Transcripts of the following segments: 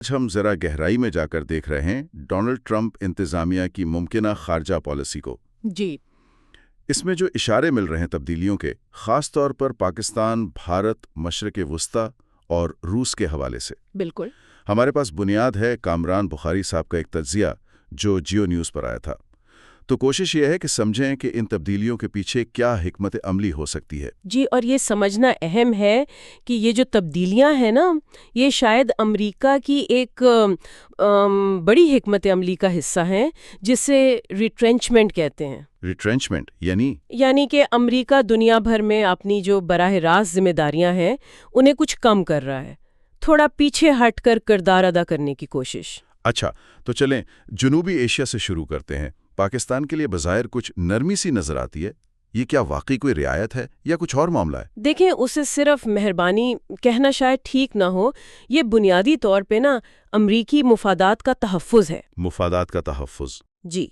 آج ہم ذرا گہرائی میں جا کر دیکھ رہے ہیں ڈونلڈ ٹرمپ انتظامیہ کی ممکنہ خارجہ پالیسی کو۔ جی اس میں جو اشارے مل رہے ہیں تبدیلیوں کے، خاص طور پر پاکستان، بھارت، مشرق وسطیٰ اور روس کے حوالے سے۔ بالکل۔ ہمارے پاس بنیاد ہے کامران بخاری صاحب کا ایک تجزیہ جو جیو نیوز پر آیا تھا۔ تو کوشش یہ ہے کہ سمجھیں کہ ان تبدیلیوں کے پیچھے کیا حکمت عملی ہو سکتی ہے۔ جی، اور یہ سمجھنا اہم ہے کہ یہ جو تبدیلیاں ہیں نا، یہ شاید امریکہ کی ایک بڑی حکمت عملی کا حصہ ہیں، جسے ریٹرینچمنٹ کہتے ہیں۔ ریٹرینچمنٹ یعنی کہ امریکہ دنیا بھر میں اپنی جو براہ راست ذمہ داریاں ہیں انہیں کچھ کم کر رہا ہے، تھوڑا پیچھے ہٹ کر کردار ادا کرنے کی کوشش۔ اچھا، تو چلیں جنوبی ایشیا سے شروع کرتے ہیں۔ پاکستان کے لیے بظاہر کچھ نرمی سی نظر آتی ہے، یہ کیا واقعی کوئی رعایت ہے یا کچھ اور معاملہ ہے؟ دیکھیں، اسے صرف مہربانی کہنا شاید ٹھیک نہ ہو، یہ بنیادی طور پہ نا امریکی مفادات کا تحفظ ہے۔ مفادات کا تحفظ؟ جی،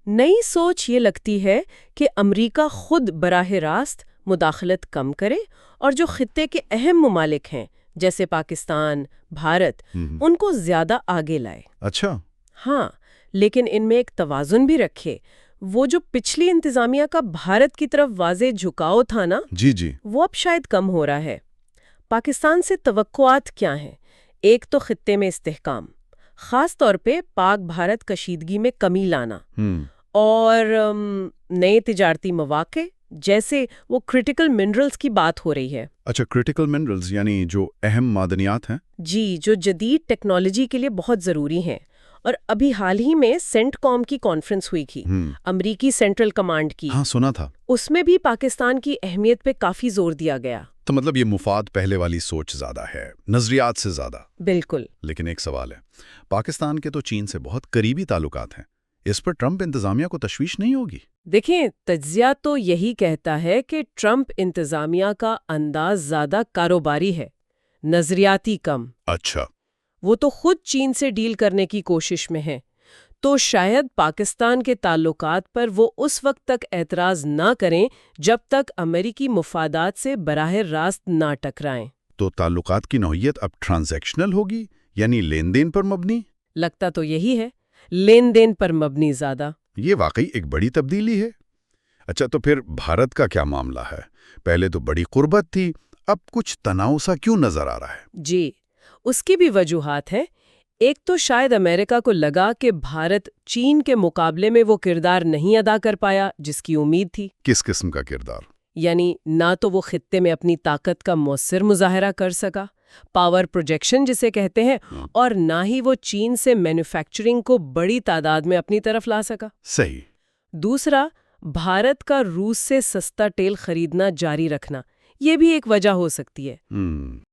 نئی سوچ یہ لگتی ہے کہ امریکہ خود براہ راست مداخلت کم کرے اور جو خطے کے اہم ممالک ہیں جیسے پاکستان، بھارت، ان کو زیادہ آگے لائے۔ اچھا۔ ہاں، لیکن ان میں ایک توازن بھی رکھے۔ وہ جو پچھلی انتظامیہ کا بھارت کی طرف واضح جھکاؤ تھا نا، جی وہ اب شاید کم ہو رہا ہے۔ پاکستان سے توقعات کیا ہیں؟ ایک تو خطے میں استحکام، خاص طور پہ پاک بھارت کشیدگی میں کمی لانا، اور نئے تجارتی مواقع جیسے وہ کرٹیکل منرلز کی بات ہو رہی ہے۔ اچھا، کرٹیکل منرلز یعنی جو اہم معدنیات ہیں؟ جی، جو جدید ٹیکنالوجی کے لیے بہت ضروری ہیں۔ اور ابھی حال ہی میں سینٹ کام کی کانفرنس ہوئی تھی، امریکی سینٹرل کمانڈ کی۔ ہاں، سنا تھا۔ اس میں بھی پاکستان کی اہمیت پہ کافی زور دیا گیا۔ تو مطلب یہ مفاد پہلے والی سوچ زیادہ ہے، نظریات سے زیادہ۔ بالکل۔ لیکن ایک سوال ہے، پاکستان کے تو چین سے بہت قریبی تعلقات ہیں، اس پر ٹرمپ انتظامیہ کو تشویش نہیں ہوگی؟ دیکھیں، تجزیہ تو یہی کہتا ہے کہ ٹرمپ انتظامیہ کا انداز زیادہ کاروباری ہے، نظریاتی کم۔ اچھا۔ وہ تو خود چین سے ڈیل کرنے کی کوشش میں ہے، تو شاید پاکستان کے تعلقات پر وہ اس وقت تک اعتراض نہ کریں جب تک امریکی مفادات سے براہ راست نہ ٹکرائیں۔ تو تعلقات کی نوعیت اب ٹرانزیکشنل ہوگی، یعنی لین دین پر مبنی؟ لگتا تو یہی ہے، لین دین پر مبنی زیادہ۔ یہ واقعی ایک بڑی تبدیلی ہے۔ اچھا، تو پھر بھارت کا کیا معاملہ ہے؟ پہلے تو بڑی قربت تھی، اب کچھ تناؤ سا کیوں نظر آ رہا ہے؟ جی، اس کی بھی وجوہات ہیں۔ ایک تو شاید امریکہ کو لگا کہ بھارت چین کے مقابلے میں وہ کردار نہیں ادا کر پایا جس کی امید تھی۔ کس قسم کا کردار؟ یعنی نہ تو وہ خطے میں اپنی طاقت کا مؤثر مظاہرہ کر سکا، پاور پروجیکشن جسے کہتے ہیں، اور نہ ہی وہ چین سے مینوفیکچرنگ کو بڑی تعداد میں اپنی طرف لا سکا۔ صحیح۔ دوسرا، بھارت کا روس سے سستا تیل خریدنا جاری رکھنا، یہ بھی ایک وجہ ہو سکتی ہے۔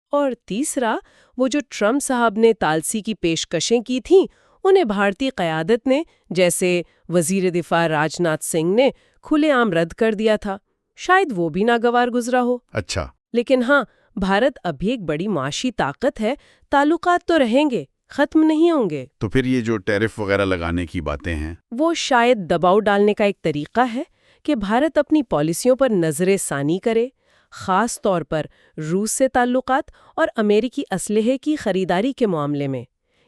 اور تیسرا، وہ جو ٹرمپ صاحب نے تالسی کی پیشکشیں کی تھیں، انہیں بھارتی قیادت نے، جیسے وزیر دفاع راج ناتھ سنگھ نے، کھلے عام رد کر دیا تھا۔ شاید وہ بھی ناگوار گزرا ہو۔ اچھا۔ لیکن ہاں، بھارت ابھی ایک بڑی معاشی طاقت ہے، تعلقات تو رہیں گے، ختم نہیں ہوں گے۔ تو پھر یہ جو ٹیرف وغیرہ لگانے کی باتیں ہیں، وہ شاید دباؤ ڈالنے کا ایک طریقہ ہے کہ بھارت اپنی پالیسیوں پر نظر ثانی کرے، خاص طور پر روس سے تعلقات اور امریکی اسلحے کی خریداری کے معاملے میں۔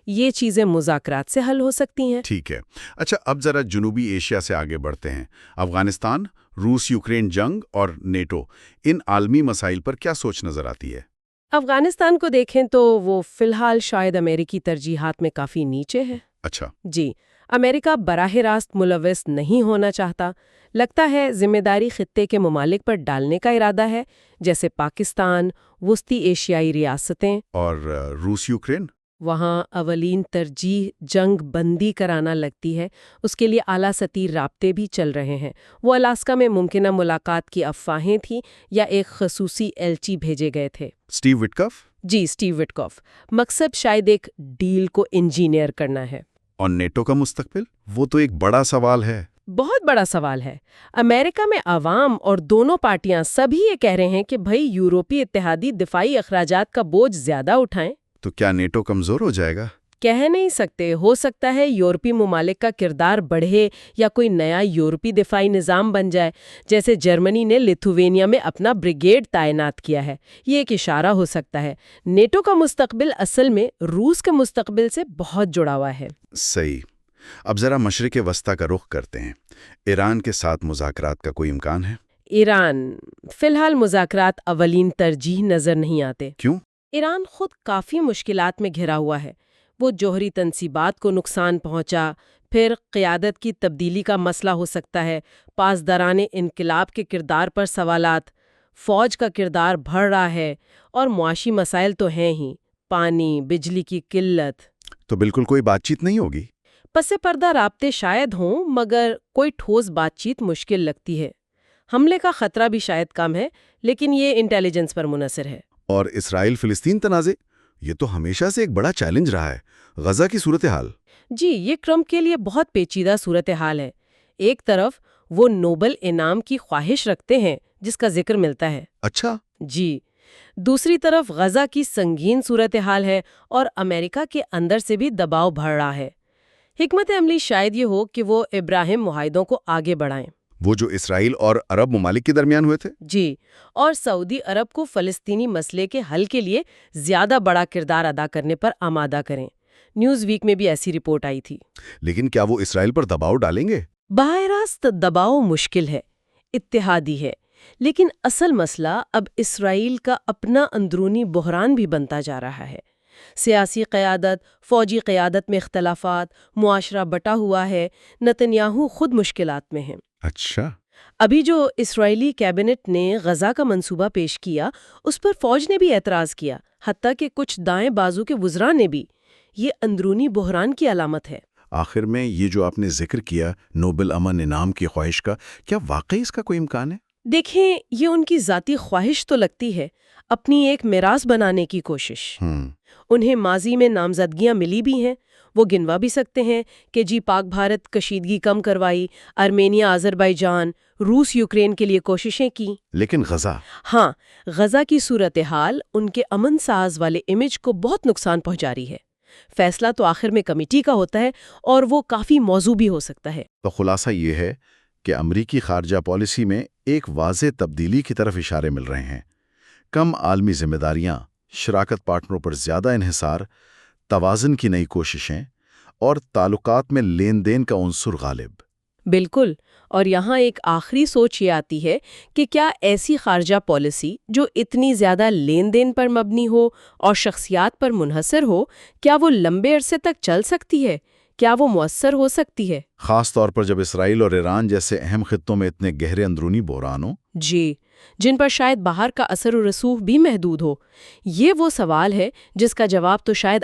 یہ چیزیں مذاکرات سے حل ہو سکتی ہیں۔ ٹھیک ہے۔ اچھا، اب ذرا جنوبی ایشیا سے آگے بڑھتے ہیں۔ افغانستان، روس یوکرین جنگ اور نیٹو، ان عالمی مسائل پر کیا سوچ نظر آتی ہے؟ افغانستان کو دیکھیں تو وہ فی الحال شاید امریکی ترجیحات میں کافی نیچے ہے۔ اچھا۔ جی، امریکہ براہ راست ملوث نہیں ہونا چاہتا۔ لگتا ہے ذمہ داری خطے کے ممالک پر ڈالنے کا ارادہ ہے، جیسے پاکستان، وسطی ایشیائی ریاستیں۔ اور روس یوکرین؟ وہاں اولین ترجیح جنگ بندی کرانا لگتی ہے۔ اس کے لیے اعلیٰ سطحی رابطے بھی چل رہے ہیں۔ وہ الاسکا میں ممکنہ ملاقات کی افواہیں تھیں یا ایک خصوصی ایلچی بھیجے گئے تھے۔ اسٹیو وٹکاف؟ جی، اسٹیو وٹکاف۔ مقصد شاید ایک ڈیل کو انجینئر کرنا ہے۔ اور نیٹو کا مستقبل؟ وہ تو ایک بڑا سوال ہے۔ بہت بڑا سوال ہے۔ امریکہ میں عوام اور دونوں پارٹیاں سبھی یہ کہہ رہے ہیں کہ بھئی یورپی اتحادی دفاعی اخراجات کا بوجھ زیادہ اٹھائیں۔ تو کیا نیٹو کمزور ہو جائے گا؟ کہہ نہیں سکتے، ہو سکتا ہے یورپی ممالک کا کردار بڑھے یا کوئی نیا یورپی دفاعی نظام بن جائے، جیسے جرمنی نے لیتھوینیا میں اپنا بریگیڈ تعینات کیا ہے، یہ ایک اشارہ ہو سکتا ہے۔ نیٹو کا مستقبل اصل میں روس کے مستقبل سے بہت جڑا ہوا ہے۔ صحیح۔ اب ذرا مشرق وسطیٰ کا رخ کرتے ہیں۔ ایران کے ساتھ مذاکرات کا کوئی امکان ہے؟ ایران فی الحال مذاکرات اولین ترجیح نظر نہیں آتے۔ کیوں؟ ایران خود کافی مشکلات میں گھرا ہوا ہے۔ وہ جوہری تنصیبات کو نقصان پہنچا، پھر قیادت کی تبدیلی کا مسئلہ ہو سکتا ہے، پاسداران انقلاب کے کردار پر سوالات، فوج کا کردار بڑھ رہا ہے، اور معاشی مسائل تو ہیں ہی، پانی، بجلی کی قلت۔ تو بالکل کوئی بات چیت نہیں ہوگی؟ پس پردہ رابطے شاید ہوں، مگر کوئی ٹھوس بات چیت مشکل لگتی ہے۔ حملے کا خطرہ بھی شاید کم ہے، لیکن یہ انٹیلیجنس پر منحصر ہے۔ اور اسرائیل فلسطین تنازع، یہ تو ہمیشہ سے ایک بڑا چیلنج رہا ہے۔ غزہ کی صورتحال؟ جی، یہ ٹرمپ کے لیے بہت پیچیدہ صورتحال ہے۔ ایک طرف وہ نوبل انعام کی خواہش رکھتے ہیں جس کا ذکر ملتا ہے۔ اچھا۔ جی، دوسری طرف غزہ کی سنگین صورتحال ہے اور امریکہ کے اندر سے بھی دباؤ بڑھ رہا ہے۔ حکمت عملی شاید یہ ہو کہ وہ ابراہیم معاہدوں کو آگے بڑھائیں۔ وہ جو اسرائیل اور عرب ممالک کے درمیان ہوئے تھے؟ جی، اور سعودی عرب کو فلسطینی مسئلے کے حل کے لیے زیادہ بڑا کردار ادا کرنے پر آمادہ کریں۔ نیوز ویک میں بھی ایسی رپورٹ آئی تھی۔ لیکن کیا وہ اسرائیل پر دباؤ ڈالیں گے؟ براہ راست دباؤ مشکل ہے، اتحادی ہے، لیکن اصل مسئلہ اب اسرائیل کا اپنا اندرونی بحران بھی بنتا جا رہا ہے۔ سیاسی قیادت، فوجی قیادت میں اختلافات، معاشرہ بٹا ہوا ہے، نتنیاہو خود مشکلات میں ہیں۔ اچھا۔ ابھی جو اسرائیلی کیبنٹ نے غزہ کا منصوبہ پیش کیا، اس پر فوج نے بھی اعتراض کیا، حتیٰ کہ کچھ دائیں بازو کے وزراء نے بھی۔ یہ اندرونی بحران کی علامت ہے۔ آخر میں یہ جو آپ نے ذکر کیا نوبل امن انعام کی خواہش کا، کیا واقعی اس کا کوئی امکان ہے؟ دیکھیں، یہ ان کی ذاتی خواہش تو لگتی ہے، اپنی ایک میراث بنانے کی کوشش۔ انہیں ماضی میں نامزدگیاں ملی بھی ہیں، وہ گنوا بھی سکتے ہیں کہ جی پاک بھارت کشیدگی کم کروائی، ارمینیا آذربائیجان، روس یوکرین کے لیے کوششیں کی۔ لیکن غزہ؟ ہاں، غزہ کی صورتحال ان کے امن ساز والے امیج کو بہت نقصان پہنچا رہی ہے۔ فیصلہ تو آخر میں کمیٹی کا ہوتا ہے، اور وہ کافی موضوع بھی ہو سکتا ہے۔ تو خلاصہ یہ ہے کہ امریکی خارجہ پالیسی میں ایک واضح تبدیلی کی طرف اشارے مل رہے ہیں۔ کم عالمی ذمہ داریاں، شراکت پارٹنروں پر زیادہ انحصار، توازن کی نئی کوششیں، اور تعلقات میں لین دین کا عنصر غالب۔ بالکل، اور یہاں ایک آخری سوچ یہ آتی ہے کہ کیا ایسی خارجہ پالیسی جو اتنی زیادہ لین دین پر مبنی ہو اور شخصیات پر منحصر ہو، کیا وہ لمبے عرصے تک چل سکتی ہے؟ کیا وہ مؤثر ہو سکتی ہے؟ خاص طور پر جب اسرائیل اور ایران جیسے اہم خطوں میں اتنے گہرے اندرونی بحران ہوں؟ جی، جن پر شاید باہر کا اثر و رسوخ بھی محدود ہو۔ یہ وہ سوال ہے جس کا جواب تو شاید